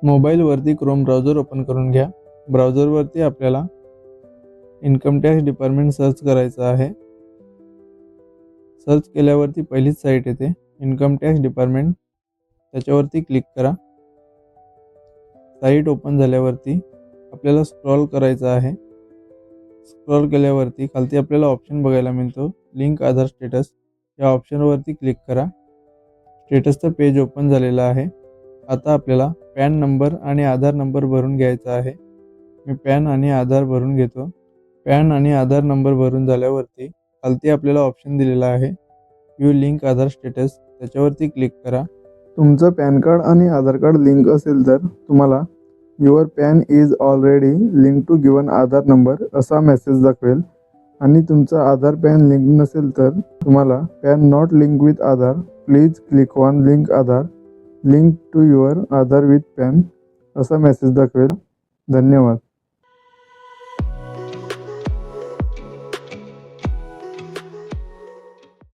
मोबाईलवरती Chrome browser open करून घ्या। ब्राउझरवरती आपल्याला इन्कम टॅक्स डिपार्टमेंट सर्च करायचं आहे। सर्च केल्यावरती पहिलीच साईट येते इन्कम टॅक्स डिपार्टमेंट, त्याच्यावरती क्लिक करा। साईट ओपन झाल्यावरती आपल्याला स्क्रॉल करायचं आहे। स्क्रॉल केल्यावरती खालती आपल्याला ऑप्शन बघायला मिळतो लिंक आधार स्टेटस, या ऑप्शनवरती क्लिक करा। स्टेटसचं पेज ओपन झालेलं आहे। आता आपल्याला पॅन नंबर आणि आधार नंबर भरून घ्यायचा आहे। मी पॅन आणि आधार भरून घेतो। पॅन आणि आधार नंबर भरून झाल्यावरती खालती आपल्याला ऑप्शन दिलेला आहे व्ह्यू लिंक आधार स्टेटस, त्याच्यावरती क्लिक करा। तुमचं पॅन कार्ड आणि आधार कार्ड लिंक असेल तर तुम्हाला your PAN is already link to given Aadhaar number असा मेसेज दाखवेल, आणि तुमचं आधार पॅन लिंक नसेल तर तुम्हाला PAN not link with Aadhaar, please click on link Aadhaar, link to your Aadhaar with PAN असा मेसेज दाखवेल। धन्यवाद।